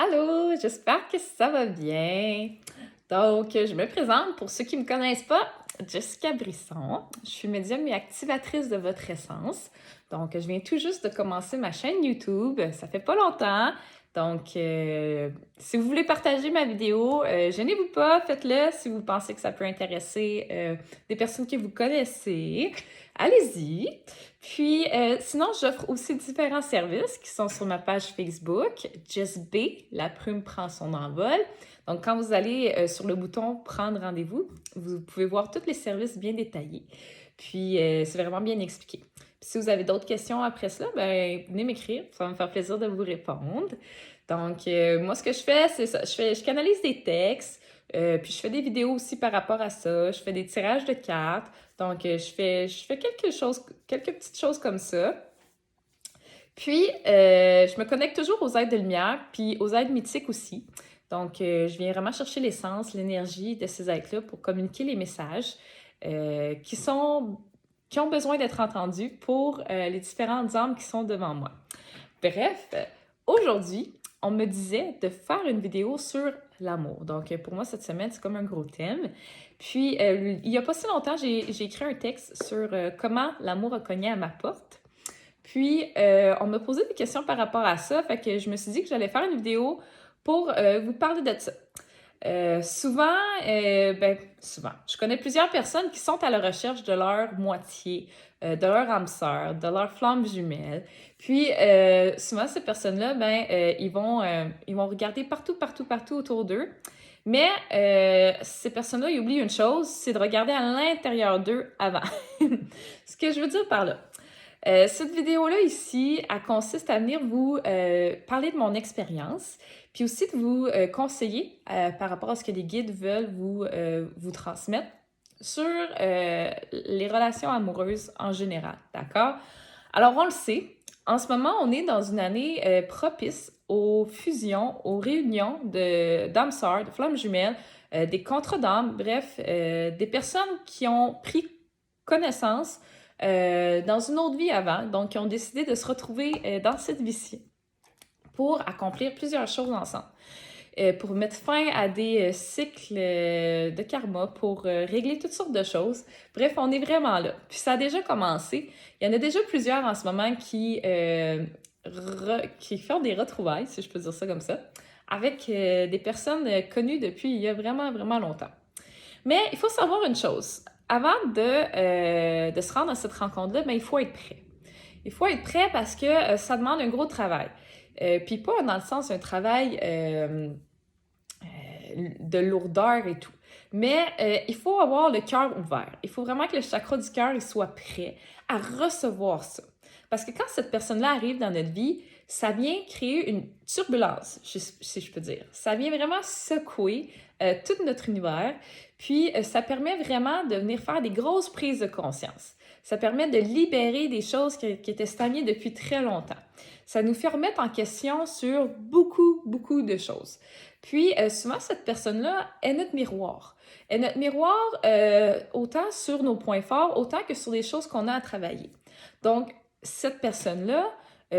Allô, j'espère que ça va bien. Donc, je me présente pour ceux qui ne me connaissent pas, Jessica Brisson. Je suis médium et activatrice de votre essence. Donc, je viens tout juste de commencer ma chaîne YouTube. Ça fait pas longtemps. Donc, si vous voulez partager ma vidéo, gênez-vous pas, faites-le si vous pensez que ça peut intéresser des personnes que vous connaissez. Allez-y. Puis, sinon, j'offre aussi différents services qui sont sur ma page Facebook, Just B, la plume prend son envol. Donc, quand vous allez sur le bouton Prendre rendez-vous, vous pouvez voir tous les services bien détaillés. Puis, c'est vraiment bien expliqué. Puis, si vous avez d'autres questions après cela, ben, venez m'écrire. Ça va me faire plaisir de vous répondre. Donc, moi, ce que je fais, c'est ça. Je canalise des textes, puis je fais des vidéos aussi par rapport à ça. Je fais des tirages de cartes. Donc, je fais quelques petites choses comme ça. Puis, je me connecte toujours aux aides de lumière, puis aux aides mythiques aussi. Donc, je viens vraiment chercher l'essence, l'énergie de ces êtres-là pour communiquer les messages qui ont besoin d'être entendus pour les différentes âmes qui sont devant moi. Bref, aujourd'hui, on me disait de faire une vidéo sur l'amour. Donc, pour moi, cette semaine, c'est comme un gros thème. Puis, il n'y a pas si longtemps, j'ai écrit un texte sur comment l'amour a cogné à ma porte. Puis, on m'a posé des questions par rapport à ça, fait que je me suis dit que j'allais faire une vidéo pour vous parler de ça. Souvent, je connais plusieurs personnes qui sont à la recherche de leur moitié, de leur âme sœur, de leur flamme jumelle. Puis, souvent, ces personnes-là, ils vont regarder partout autour d'eux. Mais ces personnes-là, ils oublient une chose, c'est de regarder à l'intérieur d'eux avant. Ce que je veux dire par là. Cette vidéo-là ici, elle consiste à venir vous parler de mon expérience, puis aussi de vous conseiller par rapport à ce que les guides veulent vous transmettre sur les relations amoureuses en général, d'accord? Alors, on le sait, en ce moment, on est dans une année propice aux fusions, aux réunions d'âmes sœurs, de flammes jumelles, des contrats d'âmes, bref, des personnes qui ont pris connaissance dans une autre vie avant, donc qui ont décidé de se retrouver dans cette vie-ci pour accomplir plusieurs choses ensemble. Pour mettre fin à des cycles de karma, pour régler toutes sortes de choses. Bref, on est vraiment là. Puis ça a déjà commencé. Il y en a déjà plusieurs en ce moment qui font des retrouvailles, si je peux dire ça comme ça, avec des personnes connues depuis il y a vraiment, vraiment longtemps. Mais il faut savoir une chose. Avant de se rendre à cette rencontre-là, ben, il faut être prêt. Il faut être prêt parce que ça demande un gros travail. Puis pas dans le sens d'un travail de lourdeur et tout. Mais il faut avoir le cœur ouvert. Il faut vraiment que le chakra du cœur il soit prêt à recevoir ça. Parce que quand cette personne-là arrive dans notre vie, ça vient créer une turbulence, si je peux dire. Ça vient vraiment secouer tout notre univers. Puis, ça permet vraiment de venir faire des grosses prises de conscience. Ça permet de libérer des choses qui étaient stagnées depuis très longtemps. Ça nous fait remettre en question sur beaucoup de choses. Puis, souvent, cette personne-là est notre miroir. Est notre miroir autant sur nos points forts, autant que sur des choses qu'on a à travailler. Donc, cette personne-là,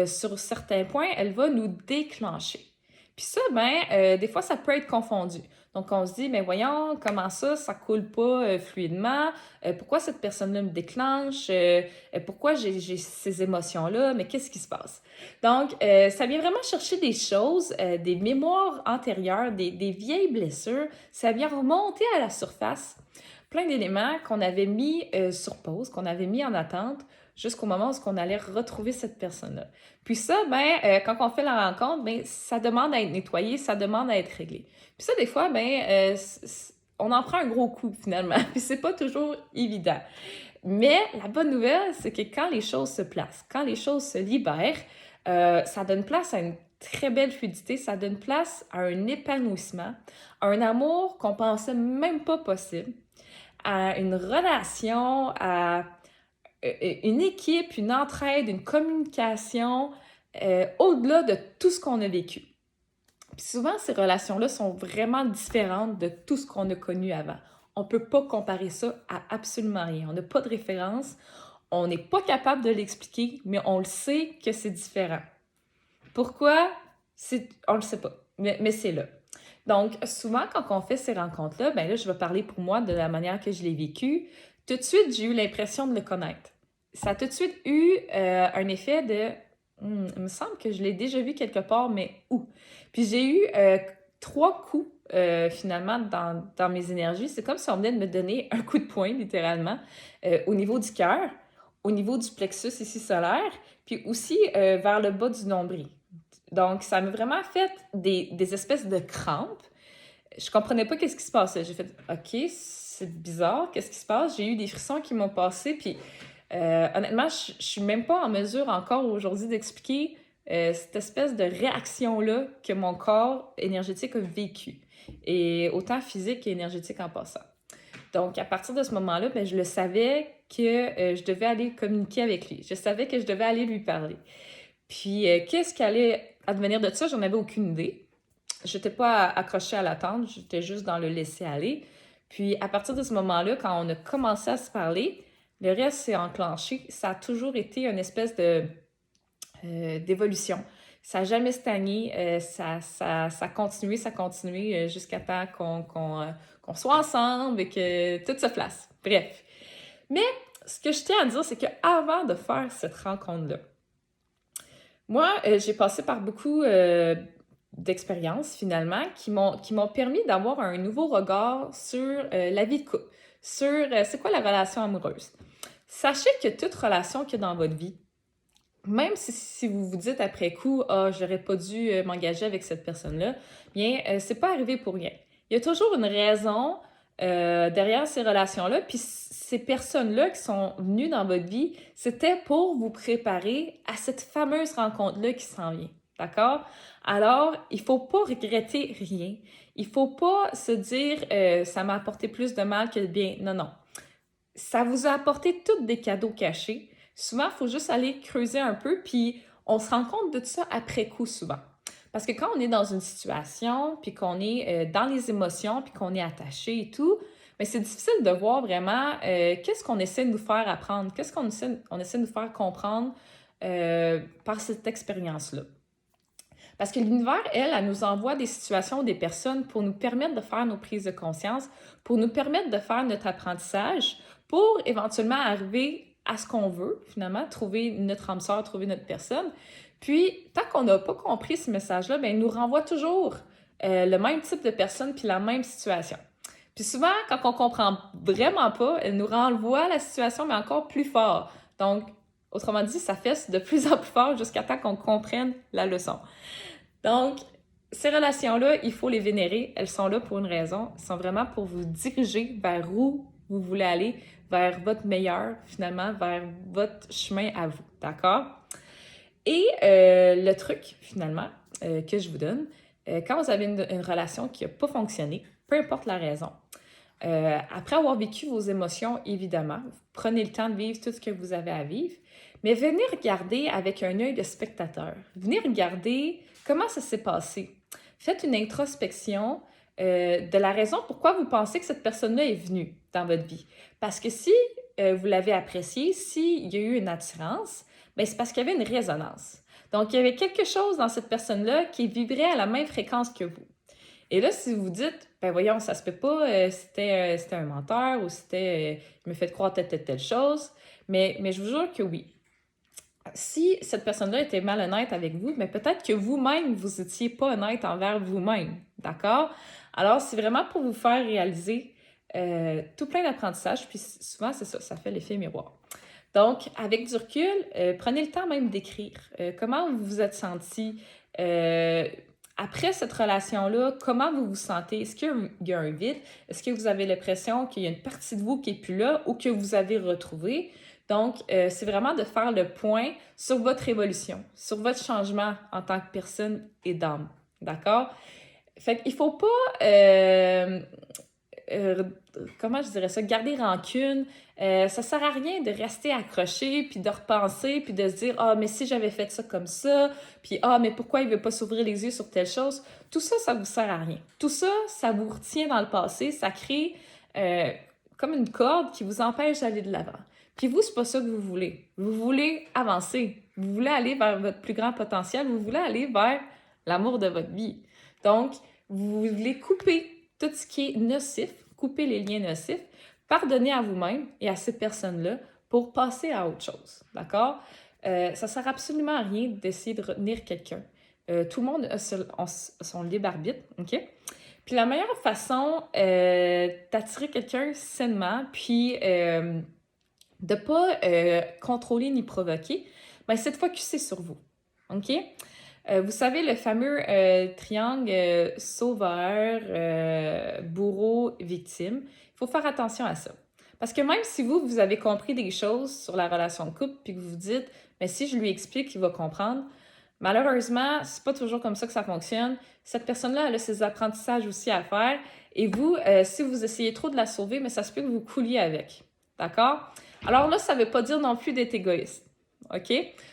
sur certains points, elle va nous déclencher. Puis ça, des fois, ça peut être confondu. Donc, on se dit, mais voyons, comment ça coule pas fluidement? Pourquoi cette personne-là me déclenche? Pourquoi j'ai ces émotions-là? Mais qu'est-ce qui se passe? Donc, ça vient vraiment chercher des choses, des mémoires antérieures, des vieilles blessures. Ça vient remonter à la surface plein d'éléments qu'on avait mis sur pause, qu'on avait mis en attente jusqu'au moment où on allait retrouver cette personne-là. Puis ça, quand on fait la rencontre, ça demande à être nettoyé, ça demande à être réglé. Puis ça, des fois, on en prend un gros coup finalement. Puis c'est pas toujours évident. Mais la bonne nouvelle, c'est que quand les choses se placent, quand les choses se libèrent, ça donne place à une très belle fluidité, ça donne place à un épanouissement, à un amour qu'on pensait même pas possible, à une relation, à une équipe, une entraide, une communication au-delà de tout ce qu'on a vécu. Puis souvent, ces relations-là sont vraiment différentes de tout ce qu'on a connu avant. On ne peut pas comparer ça à absolument rien. On n'a pas de référence, on n'est pas capable de l'expliquer, mais on le sait que c'est différent. Pourquoi? On ne le sait pas. mais c'est là. Donc, souvent, quand on fait ces rencontres-là, ben là, je vais parler pour moi de la manière que je l'ai vécu. Tout de suite, j'ai eu l'impression de le connaître. Ça a tout de suite eu un effet de il me semble que je l'ai déjà vu quelque part, mais où? Puis j'ai eu 3 coups finalement dans mes énergies. C'est comme si on venait de me donner un coup de poing, littéralement, au niveau du cœur, au niveau du plexus ici solaire, puis aussi vers le bas du nombril. Donc, ça m'a vraiment fait des espèces de crampes. Je comprenais pas qu'est-ce qui se passait. J'ai fait, OK, c'est bizarre, qu'est-ce qui se passe? J'ai eu des frissons qui m'ont passé, puis honnêtement, je suis même pas en mesure encore aujourd'hui d'expliquer cette espèce de réaction-là que mon corps énergétique a vécu. Et autant physique qu'énergétique en passant. Donc, à partir de ce moment-là, ben, je le savais que je devais aller communiquer avec lui. Je savais que je devais aller lui parler. Puis, qu'est-ce qui allait advenir de ça? J'en avais aucune idée. Je n'étais pas accrochée à l'attente, j'étais juste dans le laisser-aller. Puis, à partir de ce moment-là, quand on a commencé à se parler, le reste s'est enclenché. Ça a toujours été une espèce d'évolution. Ça n'a jamais stagné, ça continué jusqu'à temps qu'on soit ensemble et que tout se place. Bref. Mais ce que je tiens à dire, c'est qu'avant de faire cette rencontre-là, moi, j'ai passé par beaucoup d'expériences, finalement, qui m'ont permis d'avoir un nouveau regard sur la vie de couple, sur c'est quoi la relation amoureuse. Sachez que toute relation qu'il y a dans votre vie, même si vous vous dites après coup, ah, j'aurais pas dû m'engager avec cette personne-là, bien, c'est pas arrivé pour rien. Il y a toujours une raison derrière ces relations-là, puis ces personnes-là qui sont venues dans votre vie, c'était pour vous préparer à cette fameuse rencontre-là qui s'en vient. D'accord? Alors, il faut pas regretter rien. Il faut pas se dire ça m'a apporté plus de mal que de bien. Non, non. Ça vous a apporté tous des cadeaux cachés. Souvent, il faut juste aller creuser un peu, puis on se rend compte de ça après coup souvent. Parce que quand on est dans une situation, puis qu'on est dans les émotions, puis qu'on est attaché et tout, mais c'est difficile de voir vraiment qu'est-ce qu'on essaie de nous faire apprendre, qu'est-ce qu'on essaie de nous faire comprendre par cette expérience-là. Parce que l'univers, elle nous envoie des situations, des personnes pour nous permettre de faire nos prises de conscience, pour nous permettre de faire notre apprentissage, pour éventuellement arriver à ce qu'on veut, finalement, trouver notre âme sœur, trouver notre personne. Puis, tant qu'on n'a pas compris ce message-là, bien, il nous renvoie toujours le même type de personne puis la même situation. Puis souvent, quand on comprend vraiment pas, elle nous renvoie la situation, mais encore plus fort. Donc, autrement dit, ça fait de plus en plus fort jusqu'à temps qu'on comprenne la leçon. Donc, ces relations-là, il faut les vénérer. Elles sont là pour une raison. Elles sont vraiment pour vous diriger vers où vous voulez aller, vers votre meilleur, finalement, vers votre chemin à vous. D'accord? Et le truc, finalement, que je vous donne, quand vous avez une relation qui n'a pas fonctionné, peu importe la raison, après avoir vécu vos émotions, évidemment, prenez le temps de vivre tout ce que vous avez à vivre, mais venez regarder avec un œil de spectateur. Venez regarder comment ça s'est passé. Faites une introspection de la raison pourquoi vous pensez que cette personne-là est venue dans votre vie. Parce que si vous l'avez appréciée, s'il y a eu une attirance, bien, c'est parce qu'il y avait une résonance. Donc, il y avait quelque chose dans cette personne-là qui vibrait à la même fréquence que vous. Et là, si vous dites, ben voyons, ça se peut pas, c'était un menteur ou il me fait croire telle chose, mais je vous jure que oui. Si cette personne-là était malhonnête avec vous, mais peut-être que vous-même, vous n'étiez pas honnête envers vous-même, d'accord? Alors, c'est vraiment pour vous faire réaliser tout plein d'apprentissages, puis souvent, c'est ça, ça fait l'effet miroir. Donc, avec du recul, prenez le temps même d'écrire. Comment vous vous êtes senti après cette relation-là? Comment vous vous sentez? Est-ce qu'il y a un vide? Est-ce que vous avez l'impression qu'il y a une partie de vous qui n'est plus là ou que vous avez retrouvé? Donc, c'est vraiment de faire le point sur votre évolution, sur votre changement en tant que personne et d'âme. D'accord? Fait qu'il ne faut pas comment je dirais ça, garder rancune. Ça sert à rien de rester accroché, puis de repenser, puis de se dire « Ah, mais si j'avais fait ça comme ça, puis ah, mais pourquoi il ne veut pas s'ouvrir les yeux sur telle chose? » Tout ça, ça vous sert à rien. Tout ça, ça vous retient dans le passé, ça crée comme une corde qui vous empêche d'aller de l'avant. Puis vous, c'est pas ça que vous voulez. Vous voulez avancer. Vous voulez aller vers votre plus grand potentiel. Vous voulez aller vers l'amour de votre vie. Donc, vous voulez couper tout ce qui est nocif, couper les liens nocifs, pardonner à vous-même et à cette personne-là pour passer à autre chose, d'accord? Ça ne sert absolument à rien d'essayer de retenir quelqu'un. Tout le monde a son libre arbitre, OK? Puis la meilleure façon d'attirer quelqu'un sainement, puis de ne pas contrôler ni provoquer, ben, c'est de focusser sur vous, OK? Vous savez, le fameux triangle sauveur, bourreau, victime, il faut faire attention à ça. Parce que même si vous avez compris des choses sur la relation de couple, puis que vous vous dites, mais si je lui explique, il va comprendre, malheureusement, c'est pas toujours comme ça que ça fonctionne. Cette personne-là, elle a ses apprentissages aussi à faire. Et vous, si vous essayez trop de la sauver, mais ça se peut que vous couliez avec. D'accord? Alors là, ça veut pas dire non plus d'être égoïste. OK?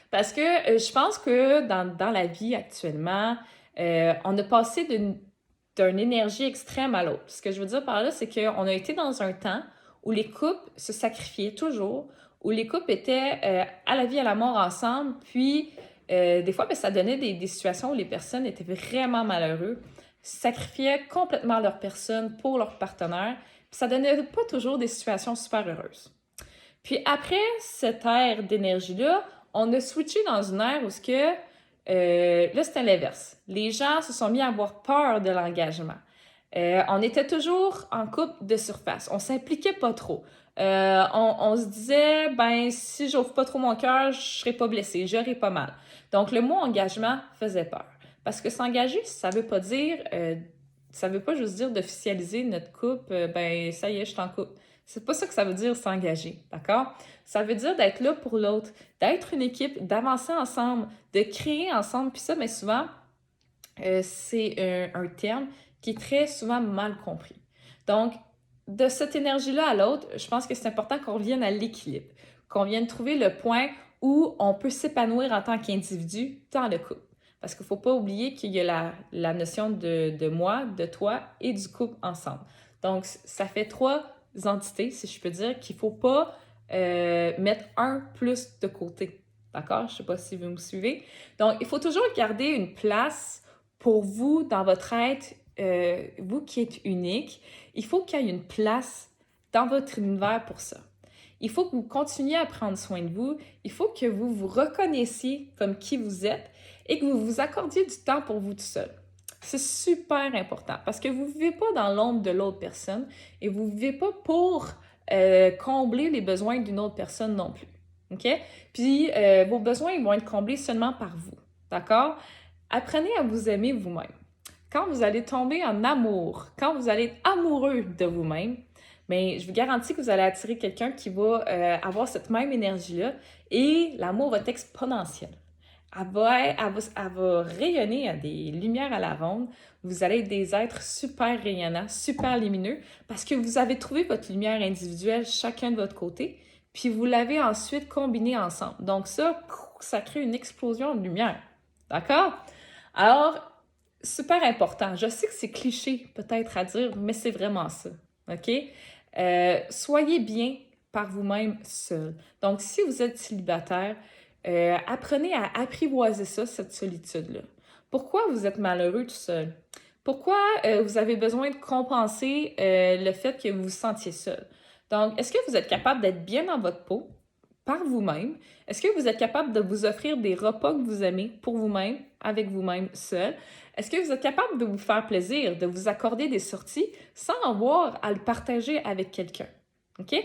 Parce que je pense que dans la vie actuellement, on a passé d'une énergie extrême à l'autre. Ce que je veux dire par là, c'est qu'on a été dans un temps où les couples se sacrifiaient toujours, où les couples étaient à la vie, à la mort ensemble, puis des fois, ben, ça donnait des situations où les personnes étaient vraiment malheureuses, sacrifiaient complètement leur personne pour leur partenaire, puis ça donnait pas toujours des situations super heureuses. Puis après cette ère d'énergie-là, on a switché dans une ère où là, c'était l'inverse. Les gens se sont mis à avoir peur de l'engagement. On était toujours en couple de surface. On s'impliquait pas trop. On se disait, ben, si j'ouvre pas trop mon cœur, je serai pas blessée, j'aurai pas mal. Donc, le mot engagement faisait peur. Parce que s'engager, ça veut pas dire, ça veut pas juste dire d'officialiser notre couple, ben, ça y est, je suis en couple. C'est pas ça que ça veut dire s'engager, d'accord? Ça veut dire d'être là pour l'autre, d'être une équipe, d'avancer ensemble, de créer ensemble. Puis ça, mais souvent, c'est un terme qui est très souvent mal compris. Donc, de cette énergie-là à l'autre, je pense que c'est important qu'on revienne à l'équilibre, qu'on vienne trouver le point où on peut s'épanouir en tant qu'individu dans le couple. Parce qu'il ne faut pas oublier qu'il y a la notion de moi, de toi et du couple ensemble. Donc, ça fait trois entités, si je peux dire, qu'il ne faut pas mettre un plus de côté. D'accord? Je ne sais pas si vous me suivez. Donc, il faut toujours garder une place pour vous dans votre être, vous qui êtes unique. Il faut qu'il y ait une place dans votre univers pour ça. Il faut que vous continuiez à prendre soin de vous. Il faut que vous vous reconnaissiez comme qui vous êtes et que vous vous accordiez du temps pour vous tout seul. C'est super important parce que vous ne vivez pas dans l'ombre de l'autre personne et vous ne vivez pas pour combler les besoins d'une autre personne non plus. OK? Puis, vos besoins ils vont être comblés seulement par vous. D'accord? Apprenez à vous aimer vous-même. Quand vous allez tomber en amour, quand vous allez être amoureux de vous-même, bien, je vous garantis que vous allez attirer quelqu'un qui va avoir cette même énergie-là et l'amour va être exponentiel. Elle va rayonner à des lumières à la ronde. Vous allez être des êtres super rayonnants, super lumineux, parce que vous avez trouvé votre lumière individuelle chacun de votre côté, puis vous l'avez ensuite combinée ensemble. Donc ça crée une explosion de lumière. D'accord? Alors, super important. Je sais que c'est cliché peut-être à dire, mais c'est vraiment ça. OK? Soyez bien par vous-même seul. Donc, si vous êtes célibataire, apprenez à apprivoiser ça, cette solitude-là. Pourquoi vous êtes malheureux tout seul? Pourquoi vous avez besoin de compenser le fait que vous vous sentiez seul? Donc, est-ce que vous êtes capable d'être bien dans votre peau par vous-même? Est-ce que vous êtes capable de vous offrir des repas que vous aimez pour vous-même, avec vous-même seul? Est-ce que vous êtes capable de vous faire plaisir, de vous accorder des sorties sans avoir à le partager avec quelqu'un? OK?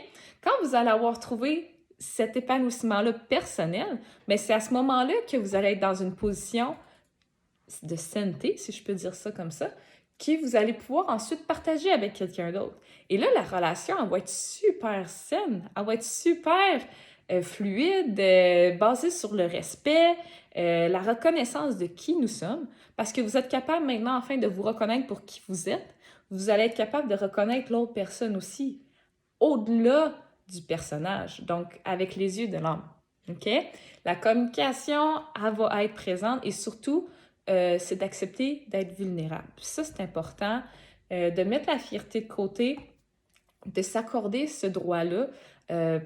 Quand vous allez avoir trouvé cet épanouissement-là personnel, bien, c'est à ce moment-là que vous allez être dans une position de sainteté, si je peux dire ça comme ça, que vous allez pouvoir ensuite partager avec quelqu'un d'autre. Et là, la relation, elle va être super saine, elle va être super fluide, basée sur le respect, la reconnaissance de qui nous sommes, parce que vous êtes capable maintenant, enfin, de vous reconnaître pour qui vous êtes. Vous allez être capable de reconnaître l'autre personne aussi, au-delà du personnage, donc avec les yeux de l'âme. OK? La communication, elle va être présente et surtout, c'est d'accepter d'être vulnérable. Puis ça, c'est important, de mettre la fierté de côté, de s'accorder ce droit-là,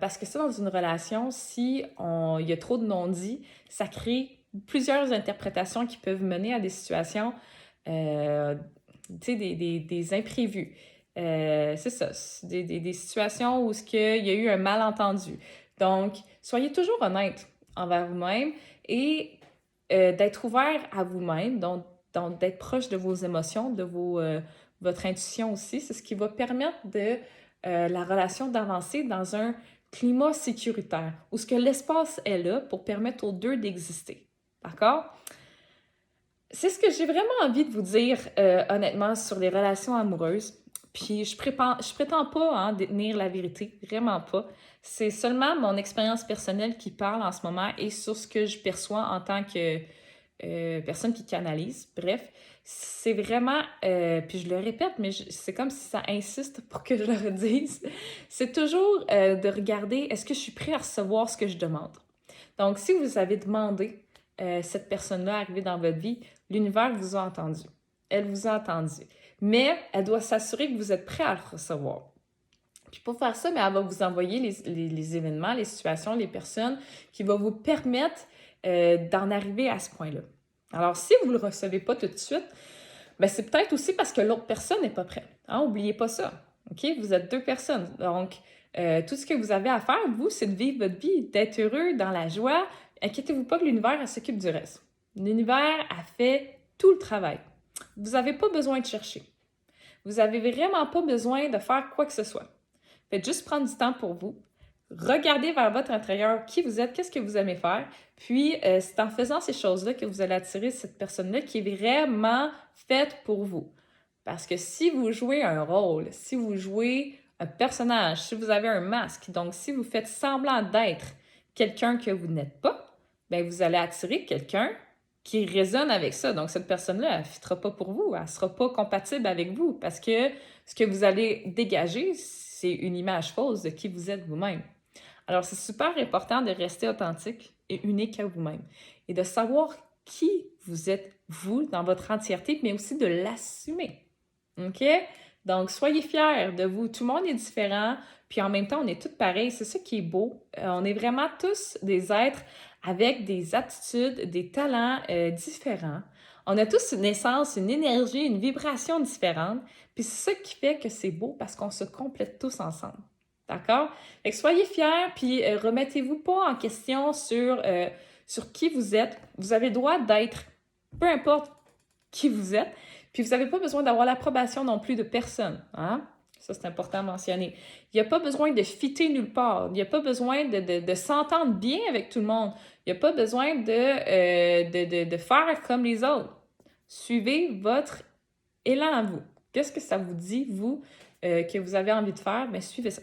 parce que ça, dans une relation, si il y a trop de non-dits, ça crée plusieurs interprétations qui peuvent mener à des situations euh, tu sais, des imprévus. C'est ça, des situations où il y a eu un malentendu. Donc, soyez toujours honnête envers vous-même et d'être ouvert à vous-même, donc d'être proche de vos émotions, votre intuition aussi. C'est ce qui va permettre de la relation d'avancer dans un climat sécuritaire, où ce que l'espace est là pour permettre aux deux d'exister. D'accord? C'est ce que j'ai vraiment envie de vous dire, honnêtement, sur les relations amoureuses. Puis je prétends pas hein, détenir la vérité, vraiment pas. C'est seulement mon expérience personnelle qui parle en ce moment et sur ce que je perçois en tant que personne qui canalise. Bref, c'est vraiment, puis je le répète, mais c'est comme si ça insiste pour que je le redise. C'est toujours de regarder, est-ce que je suis prêt à recevoir ce que je demande? Donc, si vous avez demandé cette personne-là arriver dans votre vie, l'univers vous a entendu. Elle vous a entendu. Mais elle doit s'assurer que vous êtes prêt à le recevoir. Puis pour faire ça, mais elle va vous envoyer les événements, les situations, les personnes qui vont vous permettre d'en arriver à ce point-là. Alors, si vous ne le recevez pas tout de suite, ben c'est peut-être aussi parce que l'autre personne n'est pas prête. Hein? N'oubliez pas ça. OK? Vous êtes deux personnes. Donc, tout ce que vous avez à faire, vous, c'est de vivre votre vie, d'être heureux, dans la joie. Inquiétez-vous pas que l'univers, elle s'occupe du reste. L'univers a fait tout le travail. Vous n'avez pas besoin de chercher. Vous n'avez vraiment pas besoin de faire quoi que ce soit. Faites juste prendre du temps pour vous. Regardez vers votre intérieur qui vous êtes, qu'est-ce que vous aimez faire. Puis, c'est en faisant ces choses-là que vous allez attirer cette personne-là qui est vraiment faite pour vous. Parce que si vous jouez un rôle, si vous jouez un personnage, si vous avez un masque, donc si vous faites semblant d'être quelqu'un que vous n'êtes pas, bien, vous allez attirer quelqu'un qui résonne avec ça. Donc, cette personne-là, elle ne fitera pas pour vous, elle ne sera pas compatible avec vous parce que ce que vous allez dégager, c'est une image fausse de qui vous êtes vous-même. Alors, c'est super important de rester authentique et unique à vous-même et de savoir qui vous êtes, vous, dans votre entièreté, mais aussi de l'assumer. OK? Donc, soyez fiers de vous. Tout le monde est différent, puis en même temps, on est tous pareils. C'est ça qui est beau. On est vraiment tous des êtres avec des aptitudes, des talents différents. On a tous une essence, une énergie, une vibration différente. Puis c'est ça qui fait que c'est beau parce qu'on se complète tous ensemble. D'accord? Fait que soyez fiers, puis remettez-vous pas en question sur qui vous êtes. Vous avez le droit d'être, peu importe qui vous êtes, puis vous n'avez pas besoin d'avoir l'approbation non plus de personne. Hein? Ça, c'est important à mentionner. Il n'y a pas besoin de fitter nulle part. Il n'y a pas besoin de s'entendre bien avec tout le monde. Il n'y a pas besoin de faire comme les autres. Suivez votre élan à vous. Qu'est-ce que ça vous dit, vous, que vous avez envie de faire? Bien, suivez ça.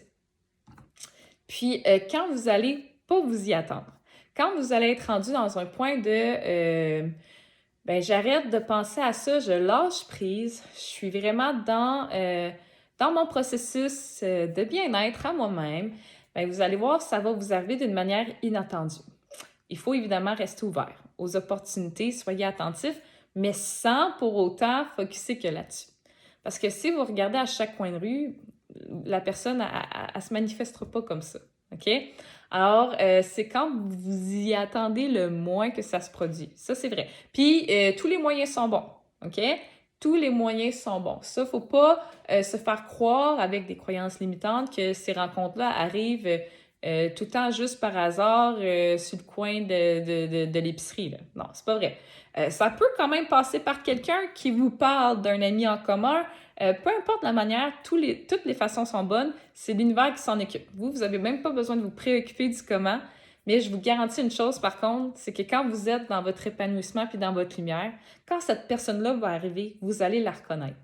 Puis, quand vous allez pas vous y attendre, quand vous allez être rendu dans un point de ben j'arrête de penser à ça, je lâche prise, je suis vraiment dans mon processus de bien-être à moi-même, ben vous allez voir, ça va vous arriver d'une manière inattendue. Il faut évidemment rester ouvert aux opportunités, soyez attentifs, mais sans pour autant focusser que là-dessus. Parce que si vous regardez à chaque coin de rue, la personne, elle se manifestera pas comme ça. OK? Alors, c'est quand vous y attendez le moins que ça se produit. Ça, c'est vrai. Puis, tous les moyens sont bons. OK? Tous les moyens sont bons. Ça, faut pas se faire croire avec des croyances limitantes que ces rencontres-là arrivent tout le temps juste par hasard sur le coin de l'épicerie. Là. Non, c'est pas vrai. Ça peut quand même passer par quelqu'un qui vous parle d'un ami en commun. Peu importe la manière, toutes les façons sont bonnes. C'est l'univers qui s'en occupe. Vous n'avez même pas besoin de vous préoccuper du comment. Mais je vous garantis une chose, par contre, c'est que quand vous êtes dans votre épanouissement puis dans votre lumière, quand cette personne-là va arriver, vous allez la reconnaître.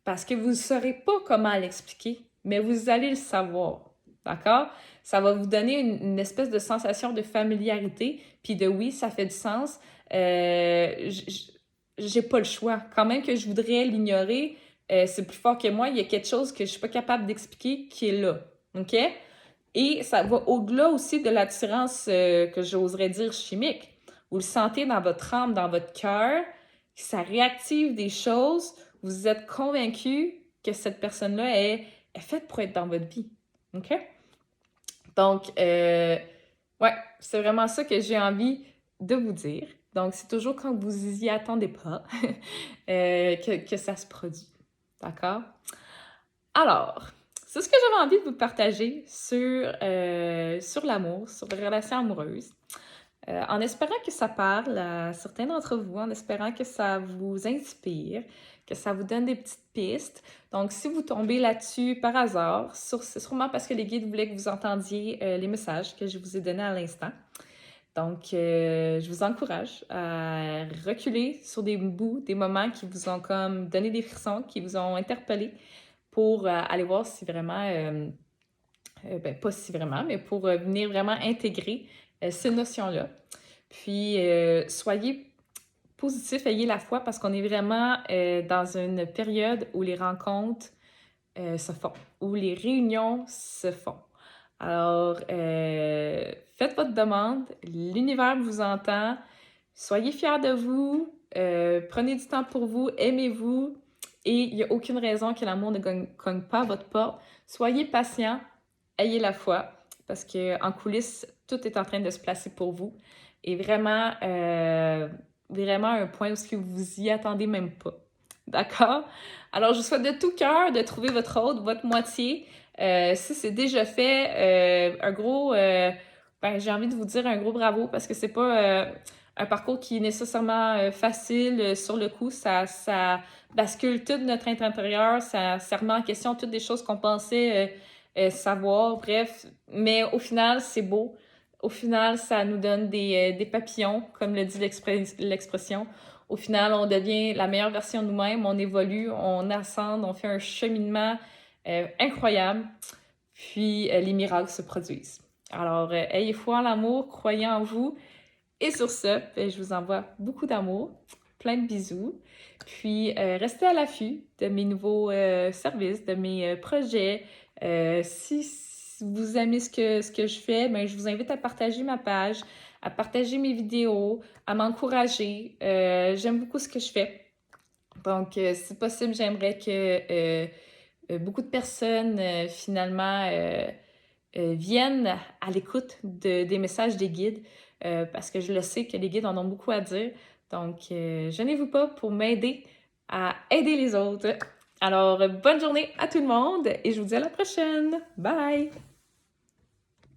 Parce que vous ne saurez pas comment l'expliquer, mais vous allez le savoir. D'accord? Ça va vous donner une espèce de sensation de familiarité, puis de oui, ça fait du sens. J'ai pas le choix. Quand même que je voudrais l'ignorer, c'est plus fort que moi. Il y a quelque chose que je suis pas capable d'expliquer qui est là. OK? Et ça va au-delà aussi de l'attirance que j'oserais dire chimique. Vous le sentez dans votre âme, dans votre cœur, ça réactive des choses. Vous êtes convaincu que cette personne-là est faite pour être dans votre vie. OK? Donc, ouais, c'est vraiment ça que j'ai envie de vous dire. Donc, c'est toujours quand vous y attendez pas que ça se produit. D'accord? Alors, c'est ce que j'avais envie de vous partager sur l'amour, sur les relations amoureuses. En espérant que ça parle à certains d'entre vous, en espérant que ça vous inspire, que ça vous donne des petites pistes. Donc, si vous tombez là-dessus par hasard, c'est sûrement parce que les guides voulaient que vous entendiez les messages que je vous ai donnés à l'instant. Donc, je vous encourage à reculer sur des bouts, des moments qui vous ont comme donné des frissons, qui vous ont interpellé pour aller voir si vraiment, ben, pas si vraiment, mais pour venir vraiment intégrer ces notions-là. Puis, soyez positif, ayez la foi parce qu'on est vraiment dans une période où les rencontres se font, où les réunions se font. Alors, faites votre demande, l'univers vous entend, soyez fiers de vous, prenez du temps pour vous, aimez-vous et il n'y a aucune raison que l'amour ne cogne pas à votre porte. Soyez patient, ayez la foi parce qu'en coulisses, tout est en train de se placer pour vous et vraiment, vraiment un point où ce que vous y attendez même pas. D'accord? Alors, je vous souhaite de tout cœur de trouver votre autre, votre moitié. Si c'est déjà fait, un gros, ben, j'ai envie de vous dire un gros bravo parce que c'est pas un parcours qui est nécessairement facile sur le coup. Ça bascule tout notre être intérieur, ça remet en question toutes des choses qu'on pensait savoir, bref. Mais au final, c'est beau. Au final, ça nous donne des papillons, comme le dit l'expression. Au final, on devient la meilleure version de nous-mêmes, on évolue, on ascend, on fait un cheminement incroyable, puis les miracles se produisent. Alors, ayez foi en l'amour, croyez en vous, et sur ce, ben, je vous envoie beaucoup d'amour, plein de bisous, puis restez à l'affût de mes nouveaux services, de mes projets. Si vous aimez ce que je fais, ben, je vous invite à partager ma page, à partager mes vidéos, à m'encourager. J'aime beaucoup ce que je fais. Donc, si possible, j'aimerais que beaucoup de personnes, finalement, viennent à l'écoute des messages des guides, parce que je le sais que les guides en ont beaucoup à dire. Donc, gênez-vous pas pour m'aider à aider les autres. Alors, bonne journée à tout le monde et je vous dis à la prochaine. Bye!